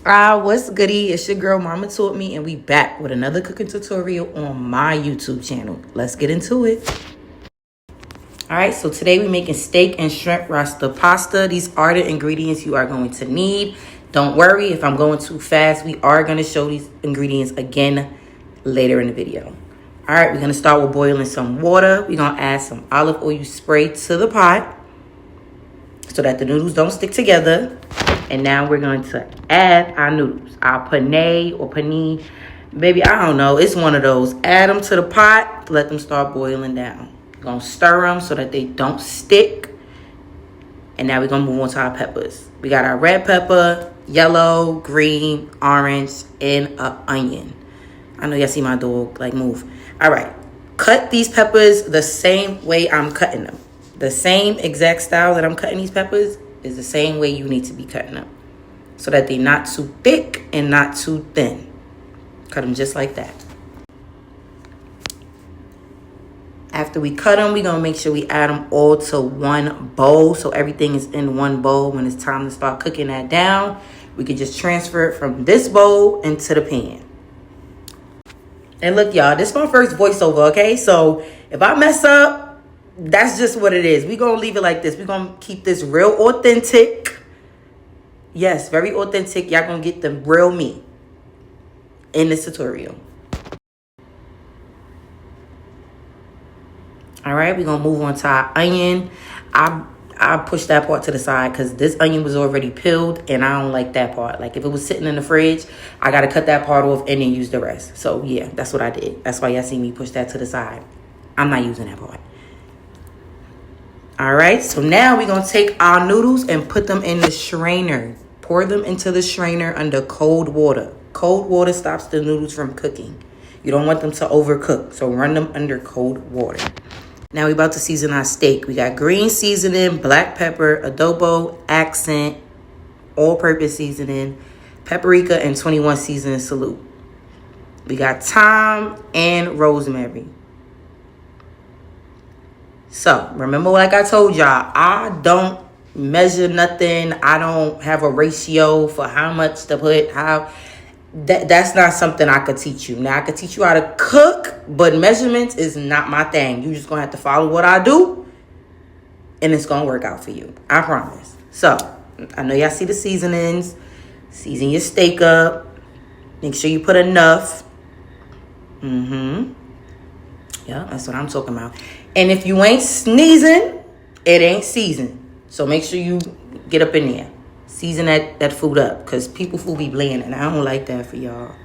What's goody? It's your girl Mama Taught Me, and we back with another cooking tutorial on my YouTube channel. Let's get into it. Alright, so today we're making steak and shrimp Rasta pasta. These are the ingredients you are going to need. Don't worry if I'm going too fast. We are going to show these ingredients again later in the video. Alright, we're going to start with boiling some water. We're going to add some olive oil spray to the pot so that the noodles don't stick together. And now we're going to add our noodles, our penne or panini. Baby, I don't know. It's one of those. Add them to the pot. Let them start boiling down. We're going to stir them so that they don't stick. And now we're going to move on to our peppers. We got our red pepper, yellow, green, orange, and an onion. I know y'all see my dog like move. All right. Cut these peppers the same way I'm cutting them. The same exact style that I'm cutting these peppers is the same way you need to be cutting them, so that they're not too thick and not too thin. Cut them just like that. After we cut them, we're going to make sure we add them all to one bowl, so everything is in one bowl. When it's time to start cooking that down, we can just transfer it from this bowl into the pan. And look, y'all, this is my first voiceover, okay? So if I mess up, that's just what it is. We're going to leave it like this. We're going to keep this real authentic. Yes, very authentic. Y'all going to get the real me in this tutorial. All right, we're going to move on to our onion. I pushed that part to the side because this onion was already peeled, and I don't like that part. Like, if it was sitting in the fridge, I got to cut that part off and then use the rest. So, yeah, that's what I did. That's why y'all see me push that to the side. I'm not using that part. All right, so now we're going to take our noodles and put them in the strainer. Pour them into the strainer under cold water. Cold water stops the noodles from cooking. You don't want them to overcook, so run them under cold water. Now we're about to season our steak. We got green seasoning, black pepper, adobo, accent, all-purpose seasoning, paprika, and 21 seasoning salute. We got thyme and rosemary. So, remember like I told y'all, I don't measure nothing. I don't have a ratio for how much to put, that's not something I could teach you. Now, I could teach you how to cook, but measurements is not my thing. You just going to have to follow what I do, and it's going to work out for you. I promise. So, I know y'all see the seasonings. Season your steak up. Make sure you put enough. Yeah, that's what I'm talking about. And if you ain't sneezing, it ain't seasoned. So make sure you get up in there. Season that food up. Because people food be bland. And I don't like that for y'all.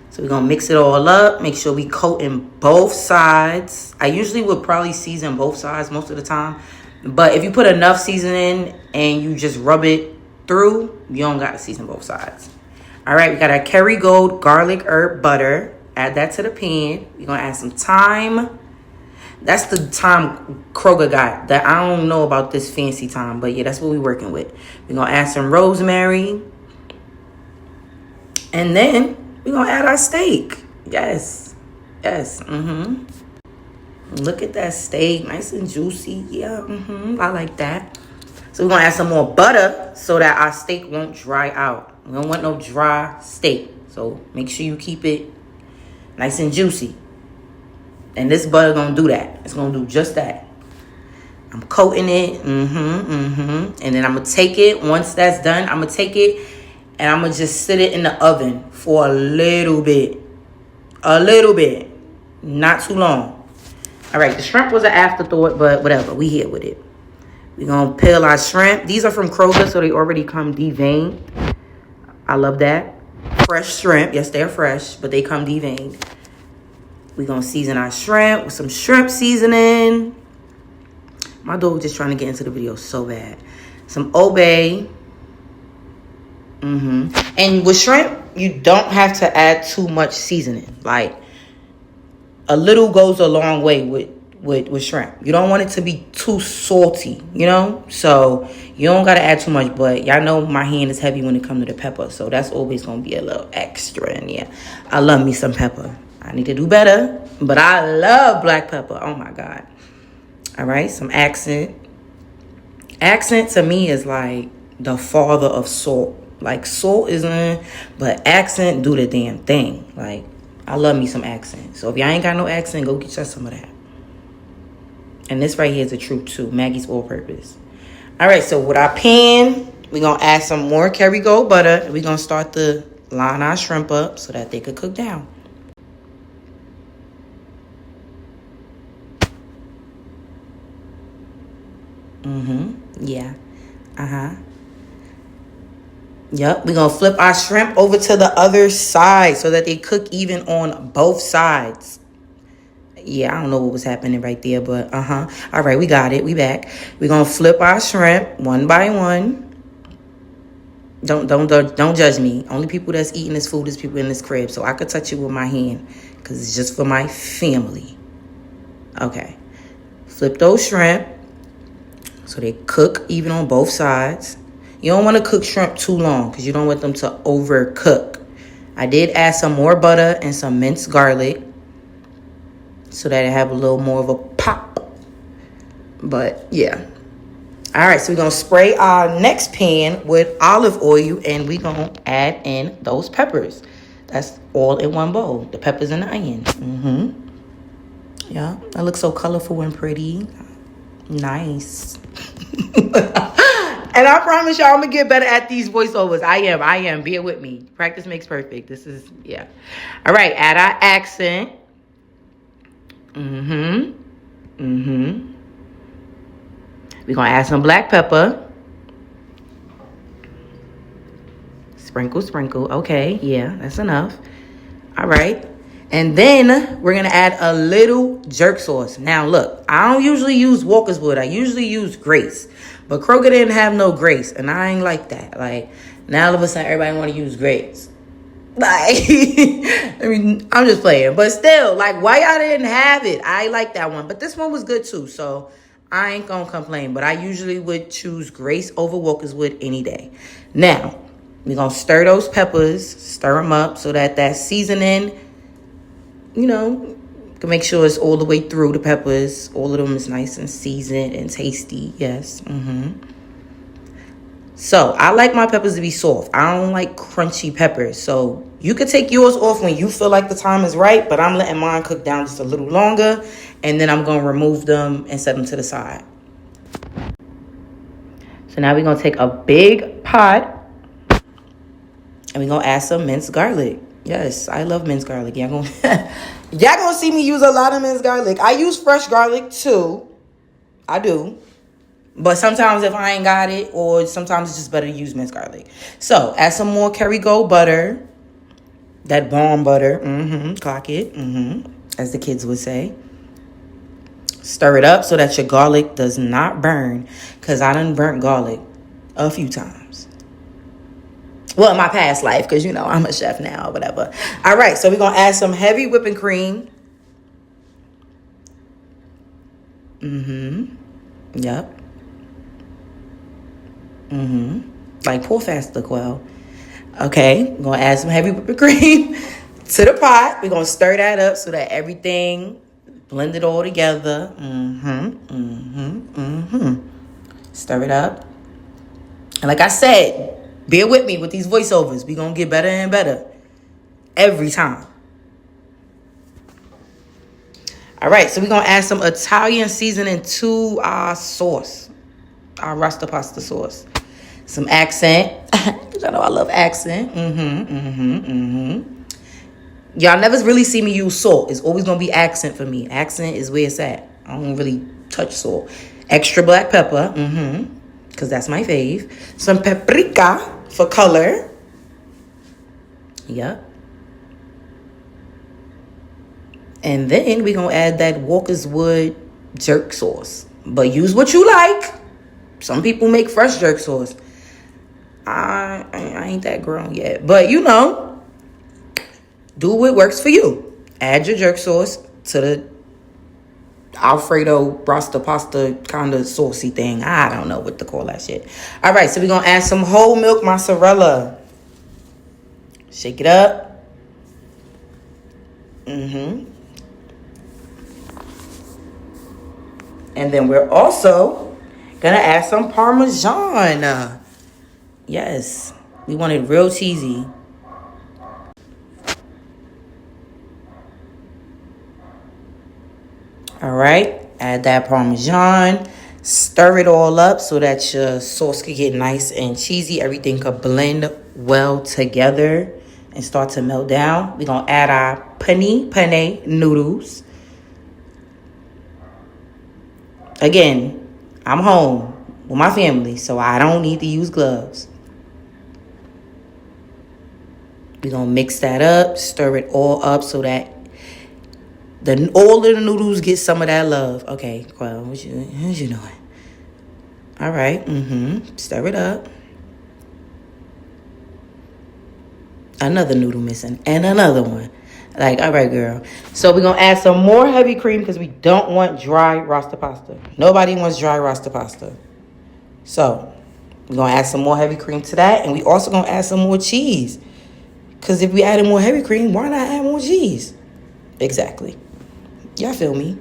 So we're going to mix it all up. Make sure we coat in both sides. I usually would probably season both sides most of the time. But if you put enough seasoning and you just rub it through, you don't got to season both sides. All right, we got our Kerrygold garlic herb butter. Add that to the pan. We're going to add some thyme. That's the thyme Kroger got. That I don't know about this fancy thyme, but yeah, that's what we're working with. We're going to add some rosemary. And then we're going to add our steak. Yes. Look at that steak. Nice and juicy. Yeah, I like that. So we're going to add some more butter so that our steak won't dry out. We don't want no dry steak. So make sure you keep it nice and juicy. And this butter gonna do that. It's gonna do just that. I'm coating it. And then I'm gonna take it. Once that's done, I'm gonna take it and I'm gonna just sit it in the oven for a little bit. Not too long. All right, the shrimp was an afterthought, but whatever. We here with it. We're gonna peel our shrimp. These are from Kroger, so they already come deveined. I love that. Fresh shrimp. Yes, they're fresh, but they come deveined. We're going to season our shrimp with some shrimp seasoning. My dog just trying to get into the video so bad. Some obey. And with shrimp, you don't have to add too much seasoning. Like, a little goes a long way with shrimp. You don't want it to be too salty, you know? So, you don't got to add too much. But y'all know my hand is heavy when it comes to the pepper. So, that's always going to be a little extra in there. I love me some pepper. I need to do better, but I love black pepper. Oh, my God. All right, some accent. Accent to me is like the father of salt. Like, salt isn't, but accent do the damn thing. Like, I love me some accent. So if y'all ain't got no accent, go get y'all some of that. And this right here is the truth too. Maggie's all-purpose. All right, so with our pan, we're going to add some more Kerrygold butter. We're going to start to line our shrimp up so that they could cook down. Yeah. Yep, we're going to flip our shrimp over to the other side so that they cook even on both sides. Yeah, I don't know what was happening right there, but all right, we got it. We back. We're going to flip our shrimp one by one. Don't judge me. Only people that's eating this food is people in this crib, so I could touch it with my hand because it's just for my family. Okay. Flip those shrimp so they cook even on both sides. You don't want to cook shrimp too long because you don't want them to overcook. I did add some more butter and some minced garlic so that it have a little more of a pop. But yeah. All right, so we're going to spray our next pan with olive oil and we're going to add in those peppers. That's all in one bowl. The peppers and the onion. Yeah, that looks so colorful and pretty. Nice. And I promise y'all I'm going to get better at these voiceovers. I am. Bear with me. Practice makes perfect. This is, yeah. All right, add our accent. We're going to add some black pepper. Sprinkle. Okay, yeah, that's enough. All right. And then we're going to add a little jerk sauce. Now, look, I don't usually use Walker's Wood. I usually use Grace. But Kroger didn't have no Grace, and I ain't like that. Like, now all of a sudden, everybody want to use Grace. Like, I mean, I'm just playing. But still, like, why y'all didn't have it? I like that one. But this one was good, too. So, I ain't going to complain. But I usually would choose Grace over Walker's Wood any day. Now, we're going to stir those peppers. Stir them up so that seasoning, you know, can make sure it's all the way through the peppers. All of them is nice and seasoned and tasty. Yes. So, I like my peppers to be soft. I don't like crunchy peppers. So, you could take yours off when you feel like the time is right. But I'm letting mine cook down just a little longer. And then I'm going to remove them and set them to the side. So, now we're going to take a big pot. And we're going to add some minced garlic. Yes, I love minced garlic. Y'all gonna see me use a lot of minced garlic. I use fresh garlic too. I do. But sometimes if I ain't got it, or sometimes it's just better to use minced garlic. So, add some more Kerrygold butter. That bomb butter. Clock it. As the kids would say. Stir it up so that your garlic does not burn. Because I done burnt garlic a few times. Well, in my past life, because, you know, I'm a chef now or whatever. All right, so we're going to add some heavy whipping cream. Yep. Like, pour faster, Quell. Okay, we're going to add some heavy whipping cream to the pot. We're going to stir that up so that everything blended all together. Stir it up. And like I said, bear with me with these voiceovers. We're going to get better and better every time. All right, so we're going to add some Italian seasoning to our sauce. Our Rasta pasta sauce. Some accent. Y'all know I love accent. Y'all never really see me use salt. It's always going to be accent for me. Accent is where it's at. I don't really touch salt. Extra black pepper. Because that's my fave. Some paprika for color. Yep. And then we're going to add that Walker's Wood jerk sauce. But use what you like. Some people make fresh jerk sauce. I ain't that grown yet. But, you know, do what works for you. Add your jerk sauce to the Alfredo Rasta pasta kind of saucy thing. I don't know what to call that shit. All right, so we're going to add some whole milk mozzarella. Shake it up. And then we're also going to add some Parmesan. Yes. We want it real cheesy. All right. Add that Parmesan. Stir it all up so that your sauce could get nice and cheesy. Everything could blend well together and start to melt down. We're going to add our penne noodles. Again, I'm home with my family, so I don't need to use gloves. We're going to mix that up, stir it all up so that all of the noodles get some of that love. Okay, well, what you doing? All right, stir it up. Another noodle missing, and another one. Like, all right, girl. So we're going to add some more heavy cream because we don't want dry Rasta pasta. Nobody wants dry Rasta pasta. So we're going to add some more heavy cream to that, and we also going to add some more cheese. Because if we added more heavy cream, why not add more cheese? Exactly. Y'all feel me?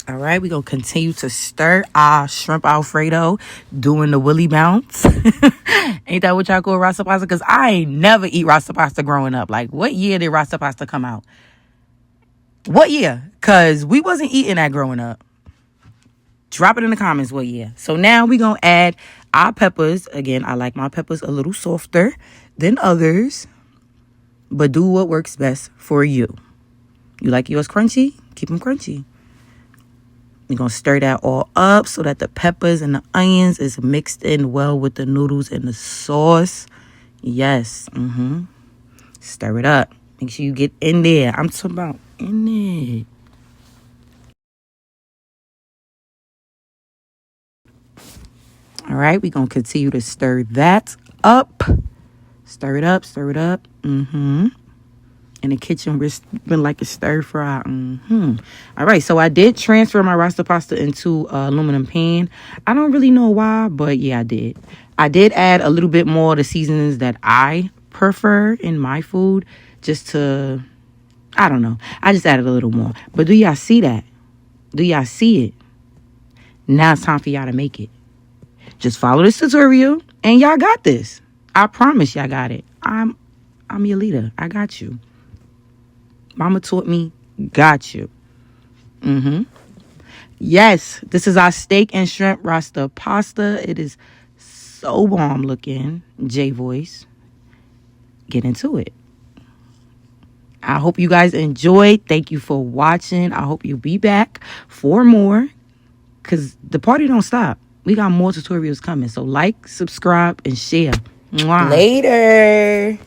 All right, we're going to continue to stir our shrimp Alfredo, doing the willy bounce. Ain't that what y'all call Rasta pasta? Because I ain't never eat Rasta pasta growing up. Like, what year did Rasta pasta come out? What year? Because we wasn't eating that growing up. Drop it in the comments what year. So now we're going to add our peppers. Again, I like my peppers a little softer than others. But do what works best for you. You like yours crunchy? Keep them crunchy. We're going to stir that all up so that the peppers and the onions is mixed in well with the noodles and the sauce. Yes. Stir it up. Make sure you get in there. I'm talking about in there. All right, we're going to continue to stir that up. Stir it up, stir it up. In the kitchen, we're been like a stir fry. All right, so I did transfer my Rasta pasta into aluminum pan. I don't really know why, but yeah, I did. I did add a little bit more of the seasonings that I prefer in my food, just to, I don't know. I just added a little more. But do y'all see that? Do y'all see it? Now it's time for y'all to make it. Just follow this tutorial and y'all got this. I promise y'all got it. I'm your leader. I got you. Mama taught me, got you. Yes, this is our steak and shrimp Rasta pasta. It is so bomb looking. J voice. Get into it. I hope you guys enjoyed. Thank you for watching. I hope you'll be back for more, because the party don't stop. We got more tutorials coming. So like, subscribe, and share. Mwah. Later.